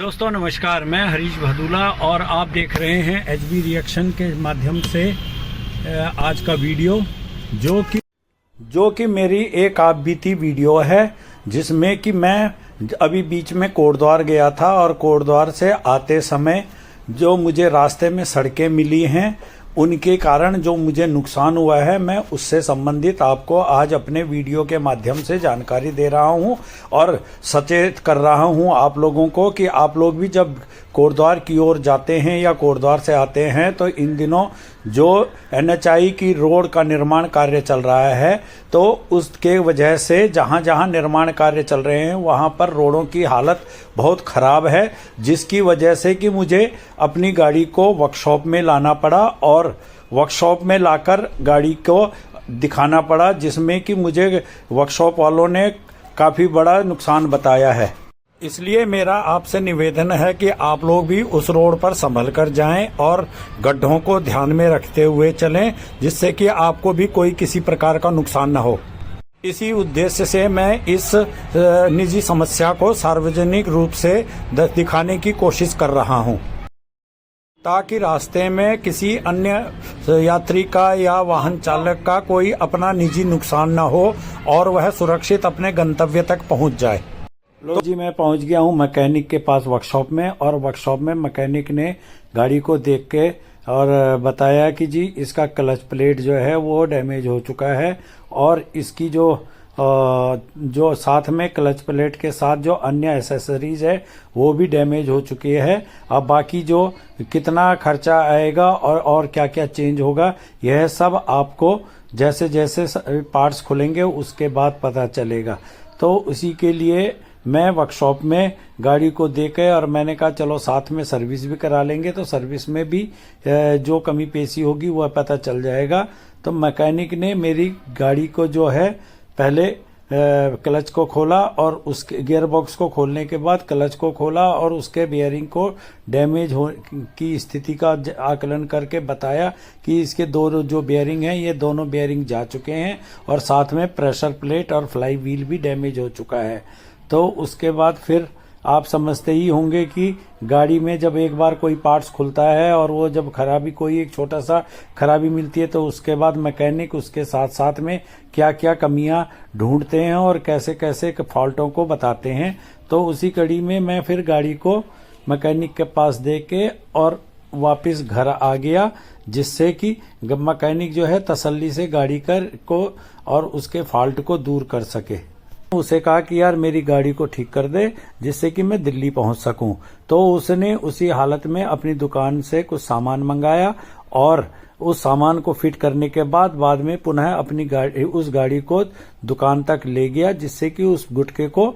दोस्तों नमस्कार, मैं हरीश भदूला और आप देख रहे हैं एचबी रिएक्शन के माध्यम से आज का वीडियो जो कि मेरी एक आप बीती वीडियो है, जिसमें कि मैं अभी बीच में कोटद्वार गया था और कोटद्वार से आते समय जो मुझे रास्ते में सड़कें मिली हैं उनके कारण जो मुझे नुकसान हुआ है, मैं उससे संबंधित आपको आज अपने वीडियो के माध्यम से जानकारी दे रहा हूं और सचेत कर रहा हूं आप लोगों को कि आप लोग भी जब कोटद्वार की ओर जाते हैं या कोटद्वार से आते हैं तो इन दिनों जो एनएचआई की रोड का निर्माण कार्य चल रहा है, तो उसके वजह से जहां जहां निर्माण कार्य चल रहे हैं वहां पर रोडों की हालत बहुत खराब है, जिसकी वजह से कि मुझे अपनी गाड़ी को वर्कशॉप में लाना पड़ा और वर्कशॉप में लाकर गाड़ी को दिखाना पड़ा, जिसमें कि मुझे वर्कशॉप वालों ने काफ़ी बड़ा नुकसान बताया है। इसलिए मेरा आपसे निवेदन है कि आप लोग भी उस रोड पर संभल कर जाएं और गड्ढों को ध्यान में रखते हुए चलें, जिससे कि आपको भी कोई किसी प्रकार का नुकसान न हो। इसी उद्देश्य से मैं इस निजी समस्या को सार्वजनिक रूप से दिखाने की कोशिश कर रहा हूं, ताकि रास्ते में किसी अन्य यात्री का या वाहन चालक का कोई अपना निजी नुकसान न हो और वह सुरक्षित अपने गंतव्य तक पहुंच जाए। लो जी, मैं पहुंच गया हूं मैकेनिक के पास वर्कशॉप में, और वर्कशॉप में मैकेनिक ने गाड़ी को देख के और बताया कि जी इसका क्लच प्लेट जो है वो डैमेज हो चुका है और इसकी जो साथ में क्लच प्लेट के साथ जो अन्य एसेसरीज है वो भी डैमेज हो चुकी है। अब बाकी जो कितना खर्चा आएगा और क्या क्या चेंज होगा, यह सब आपको जैसे जैसे पार्ट्स खुलेंगे उसके बाद पता चलेगा। तो उसी के लिए मैं वर्कशॉप में गाड़ी को देके और मैंने कहा चलो साथ में सर्विस भी करा लेंगे, तो सर्विस में भी जो कमी पेशी होगी वह पता चल जाएगा। तो मैकेनिक ने मेरी गाड़ी को जो है पहले क्लच को खोला और उसके गियर बॉक्स को खोलने के बाद क्लच को खोला और उसके बेयरिंग को डैमेज हो की स्थिति का आकलन करके बताया कि इसके दो जो बेयरिंग हैं ये दोनों बेयरिंग जा चुके हैं और साथ में प्रेशर प्लेट और फ्लाई व्हील भी डैमेज हो चुका है। तो उसके बाद फिर आप समझते ही होंगे कि गाड़ी में जब एक बार कोई पार्ट्स खुलता है और वो जब खराबी कोई एक छोटा सा खराबी मिलती है तो उसके बाद मैकेनिक उसके साथ साथ में क्या क्या कमियां ढूंढते हैं और कैसे कैसे फॉल्टों को बताते हैं। तो उसी कड़ी में मैं फिर गाड़ी को मैकेनिक के पास दे के और वापस घर आ गया, जिससे कि मैकेनिक जो है तसल्ली से गाड़ी को और उसके फॉल्ट को दूर कर सके। उसे कहा कि यार मेरी गाड़ी को ठीक कर दे जिससे कि मैं दिल्ली पहुंच सकूं। तो उसने उसी हालत में अपनी दुकान से कुछ सामान मंगाया और उस सामान को फिट करने के बाद में पुनः अपनी उस गाड़ी को दुकान तक ले गया, जिससे कि उस गुटके को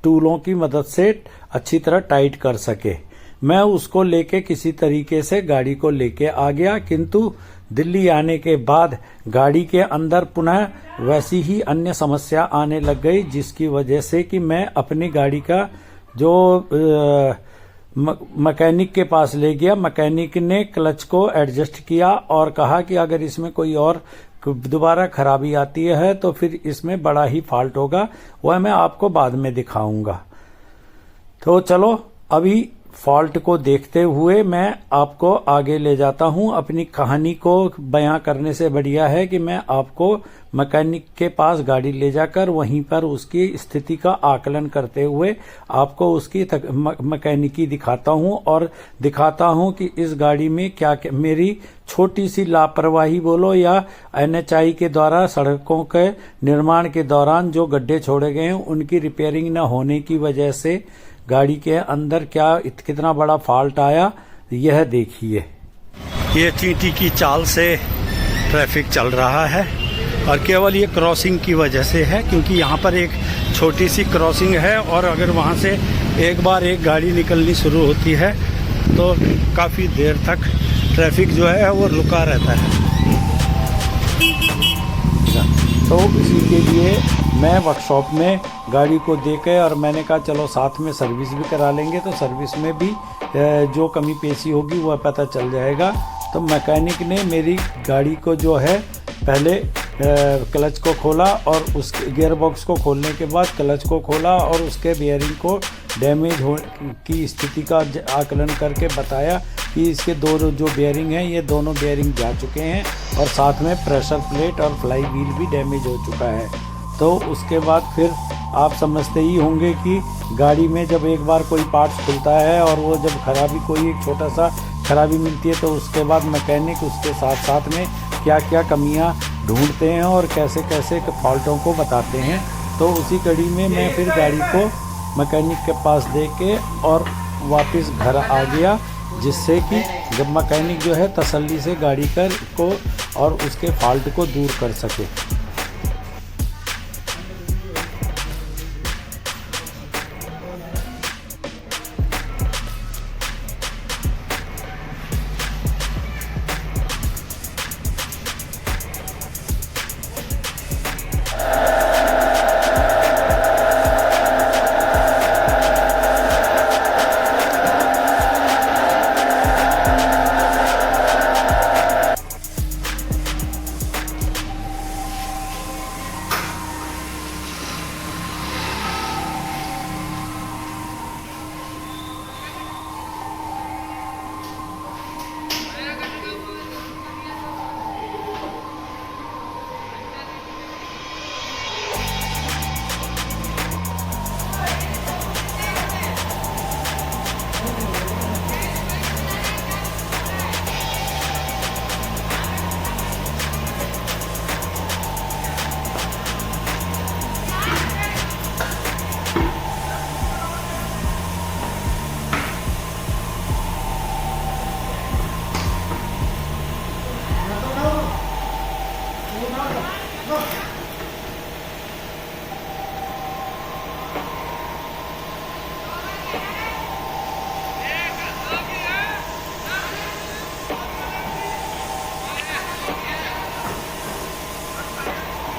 टूलों की मदद से अच्छी तरह टाइट कर सके। मैं उसको लेके किसी तरीके से गाड़ी को लेके आ गया, किंतु दिल्ली आने के बाद गाड़ी के अंदर पुनः वैसी ही अन्य समस्या आने लग गई, जिसकी वजह से कि मैं अपनी गाड़ी का जो मैकेनिक के पास ले गया। मैकेनिक ने क्लच को एडजस्ट किया और कहा कि अगर इसमें कोई और दोबारा खराबी आती है तो फिर इसमें बड़ा ही फॉल्ट होगा, वह मैं आपको बाद में दिखाऊंगा। तो चलो अभी फॉल्ट को देखते हुए मैं आपको आगे ले जाता हूं। अपनी कहानी को बयां करने से बढ़िया है कि मैं आपको मैकेनिक के पास गाड़ी ले जाकर वहीं पर उसकी स्थिति का आकलन करते हुए आपको उसकी मैकेनिकी दिखाता हूं और दिखाता हूं कि इस गाड़ी में क्या मेरी छोटी सी लापरवाही बोलो या एनएचआई के द्वारा सड़कों के निर्माण के दौरान जो गड्ढे छोड़े गए हैं उनकी रिपेयरिंग न होने की वजह से गाड़ी के अंदर कितना बड़ा फॉल्ट आया, यह देखिए। ये चींटी की चाल से ट्रैफिक चल रहा है और केवल ये क्रॉसिंग की वजह से है, क्योंकि यहाँ पर एक छोटी सी क्रॉसिंग है और अगर वहाँ से एक बार एक गाड़ी निकलनी शुरू होती है तो काफ़ी देर तक ट्रैफिक जो है वो रुका रहता है। तो इसी के लिए मैं वर्कशॉप में गाड़ी को देके और मैंने कहा चलो साथ में सर्विस भी करा लेंगे, तो सर्विस में भी जो कमी पेशी होगी वह पता चल जाएगा। तो मैकेनिक ने मेरी गाड़ी को जो है पहले क्लच को खोला और उस गियर बॉक्स को खोलने के बाद क्लच को खोला और उसके बेयरिंग को डैमेज हो की स्थिति का आकलन करके बताया कि इसके दो जो बेयरिंग हैं ये दोनों बेयरिंग जा चुके हैं और साथ में प्रेशर प्लेट और फ्लाई व्हील भी डैमेज हो चुका है। तो उसके बाद फिर आप समझते ही होंगे कि गाड़ी में जब एक बार कोई पार्ट्स खुलता है और वो जब खराबी कोई एक छोटा सा खराबी मिलती है तो उसके बाद मैकेनिक उसके साथ साथ में क्या क्या कमियां ढूंढते हैं और कैसे कैसे फॉल्टों को बताते हैं। तो उसी कड़ी में मैं फिर गाड़ी को मैकेनिक के पास दे के और वापस घर आ गया, जिससे कि जब मैकेनिक जो है तसल्ली से गाड़ी को और उसके फॉल्ट को दूर कर सके।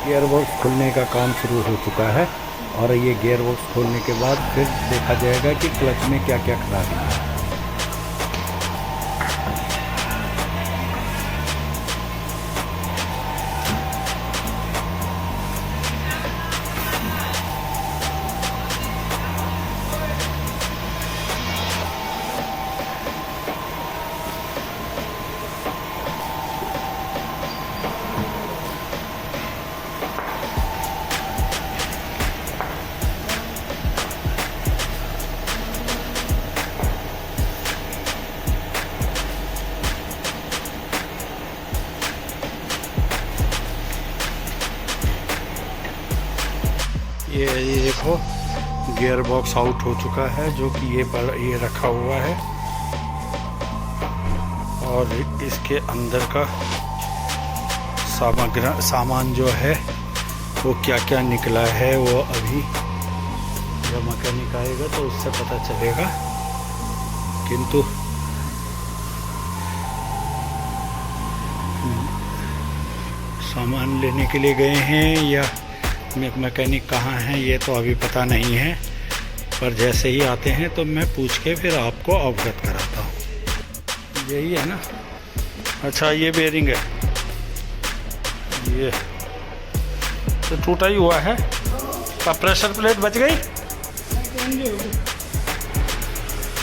गियर बॉक्स खुलने का काम शुरू हो चुका है और ये गियर बॉक्स खोलने के बाद फिर देखा जाएगा कि क्लच में क्या क्या खराबी है। ये देखो गियर बॉक्स आउट हो चुका है, जो कि ये रखा हुआ है और इसके अंदर का सामान जो है वो क्या क्या निकला है वो अभी जब मैकेनिक आएगा तो उससे पता चलेगा। किंतु सामान लेने के लिए गए हैं या मैकेनिक कहाँ हैं ये तो अभी पता नहीं है, पर जैसे ही आते हैं तो मैं पूछ के फिर आपको अवगत कराता हूँ। यही है ना? अच्छा ये बेयरिंग है, ये तो टूटा ही हुआ है। अब प्रेशर प्लेट बच गई?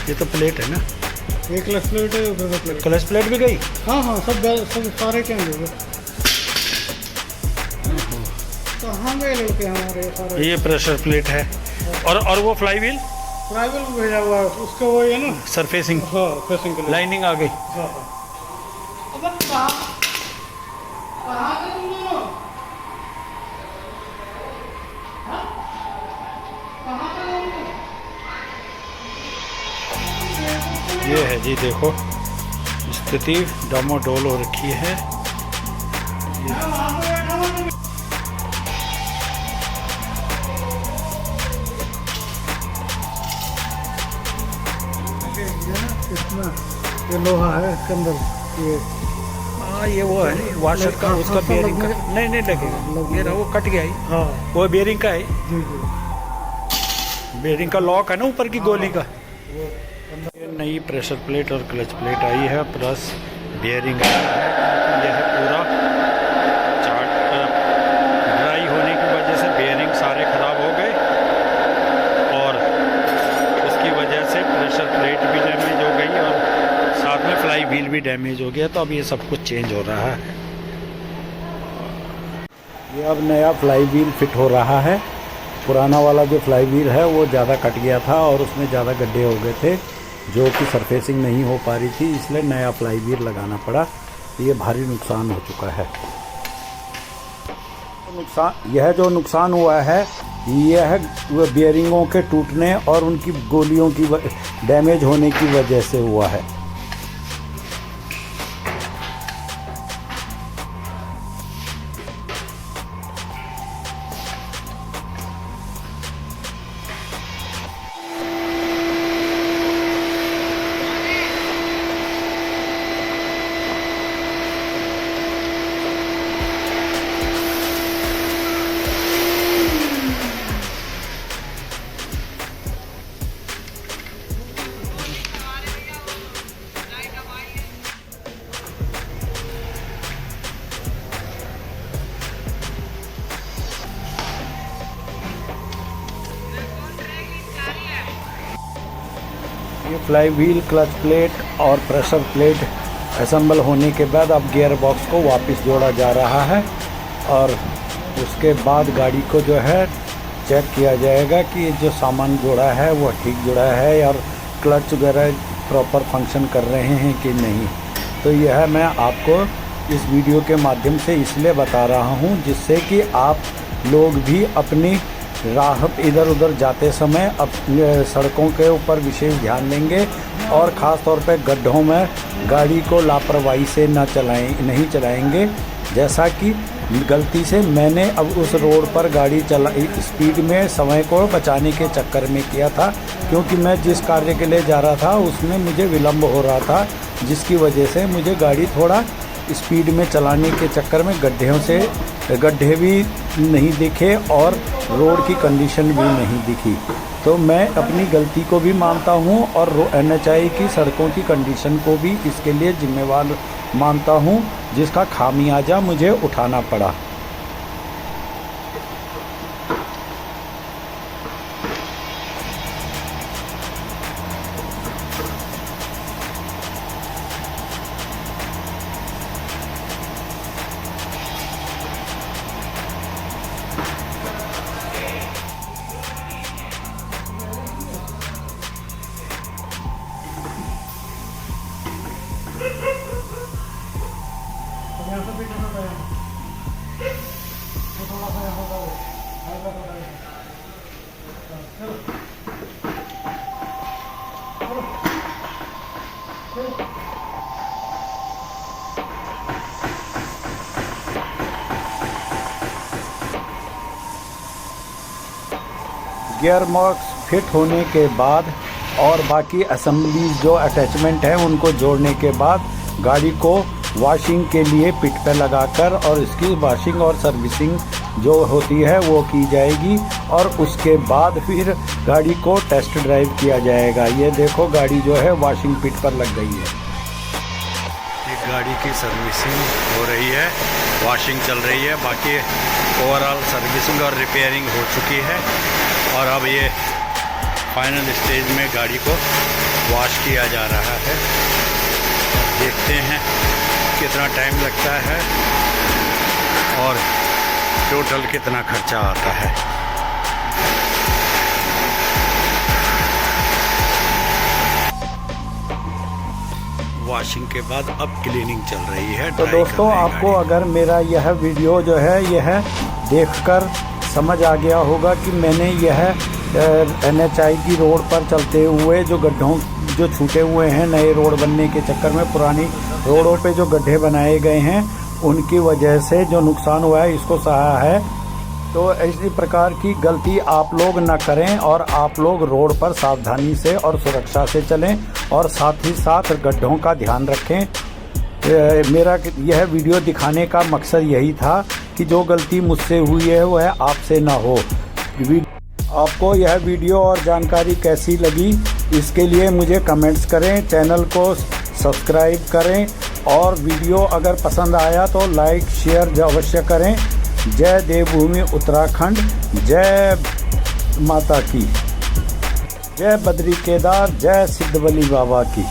ये तो प्लेट है ना? एक क्लच प्लेट है, उधर प्लेट। क्लच प्लेट भी गई? हाँ हाँ, सब सारे चेंज हो गए। कहाँ गए लड़के हमारे सारे? ये प्रेशर प्लेट है और वो फ्लाई व्हील भेजा हुआ है उसका, वो है ना सरफेसिंग। हाँ, फेसिंग के लिए लाइनिंग आ गई। हाँ हाँ। अब कहाँ गए तुम दोनों? हाँ? कहाँ गए तुम लोग? ये है जी, देखो स्थिति डामाडोल हो रखी है। ये लोहा है इसके अंदर, ये हाँ ये वो है वाशर का, उसका बेयरिंग का नहीं लगेगा, ये रहा वो कट गया ही। हाँ वो बेयरिंग का है जी जी, बेयरिंग का लॉक है ना ऊपर की गोली का। ये नई प्रेशर प्लेट और क्लच प्लेट आई है, प्लस बेयरिंग है। यह है पूरा चार्ट व्हील भी डैमेज हो गया, तो अब ये सब कुछ चेंज हो रहा है। ये अब नया फ्लाई व्हील फिट हो रहा है। पुराना वाला जो फ्लाई व्हील है वो ज़्यादा कट गया था और उसमें ज़्यादा गड्ढे हो गए थे, जो कि सरफेसिंग नहीं हो पा रही थी, इसलिए नया फ्लाई व्हील लगाना पड़ा। ये भारी नुकसान हो चुका है। यह जो नुकसान हुआ है यह है बियरिंगों के टूटने और उनकी गोलियों की डैमेज होने की वजह से हुआ है। ये फ्लाई व्हील, क्लच प्लेट और प्रेशर प्लेट असेंबल होने के बाद अब गियर बॉक्स को वापस जोड़ा जा रहा है और उसके बाद गाड़ी को जो है चेक किया जाएगा कि जो सामान जोड़ा है वो ठीक जुड़ा है और क्लच वगैरह प्रॉपर फंक्शन कर रहे हैं कि नहीं। तो यह मैं आपको इस वीडियो के माध्यम से इसलिए बता रहा हूँ जिससे कि आप लोग भी अपनी राह इधर उधर जाते समय अपने सड़कों के ऊपर विशेष ध्यान देंगे और ख़ास तौर पे गड्ढों में गाड़ी को लापरवाही से नहीं चलाएंगे। जैसा कि गलती से मैंने अब उस रोड पर गाड़ी स्पीड में समय को बचाने के चक्कर में किया था, क्योंकि मैं जिस कार्य के लिए जा रहा था उसमें मुझे विलम्ब हो रहा था, जिसकी वजह से मुझे गाड़ी थोड़ा स्पीड में चलाने के चक्कर में गड्ढे भी नहीं दिखे और रोड की कंडीशन भी नहीं दिखी। तो मैं अपनी गलती को भी मानता हूं और NHAI की सड़कों की कंडीशन को भी इसके लिए जिम्मेवार मानता हूं, जिसका खामियाजा मुझे उठाना पड़ा। गियर बॉक्स फिट होने के बाद और बाकी असेंबलीज जो अटैचमेंट है उनको जोड़ने के बाद गाड़ी को वॉशिंग के लिए पिट पे लगाकर और इसकी वॉशिंग और सर्विसिंग जो होती है वो की जाएगी और उसके बाद फिर गाड़ी को टेस्ट ड्राइव किया जाएगा। ये देखो गाड़ी जो है वॉशिंग पिट पर लग गई है। एक गाड़ी की सर्विसिंग हो रही है, वॉशिंग चल रही है, बाकी ओवरऑल सर्विसिंग और रिपेयरिंग हो चुकी है और अब ये फाइनल स्टेज में गाड़ी को वॉश किया जा रहा है। देखते हैं कितना टाइम लगता है और टोटल कितना खर्चा आता है। वॉशिंग के बाद अब क्लीनिंग चल रही है। तो दोस्तों आपको अगर मेरा यह वीडियो जो है यह देखकर समझ आ गया होगा कि मैंने यह NHAI की रोड पर चलते हुए जो गड्ढों जो छूटे हुए हैं नए रोड बनने के चक्कर में पुरानी रोडों पे जो गड्ढे बनाए गए हैं उनकी वजह से जो नुकसान हुआ है इसको सहा है। तो इसी प्रकार की गलती आप लोग न करें और आप लोग रोड पर सावधानी से और सुरक्षा से चलें और साथ ही साथ गड्ढों का ध्यान रखें। मेरा यह वीडियो दिखाने का मकसद यही था कि जो गलती मुझसे हुई है वह आपसे ना हो। आपको यह वीडियो और जानकारी कैसी लगी इसके लिए मुझे कमेंट्स करें, चैनल को सब्सक्राइब करें और वीडियो अगर पसंद आया तो लाइक शेयर अवश्य करें। जय देवभूमि उत्तराखंड, जय माता की, जय बद्री केदार, जय सिद्धवली बाबा की।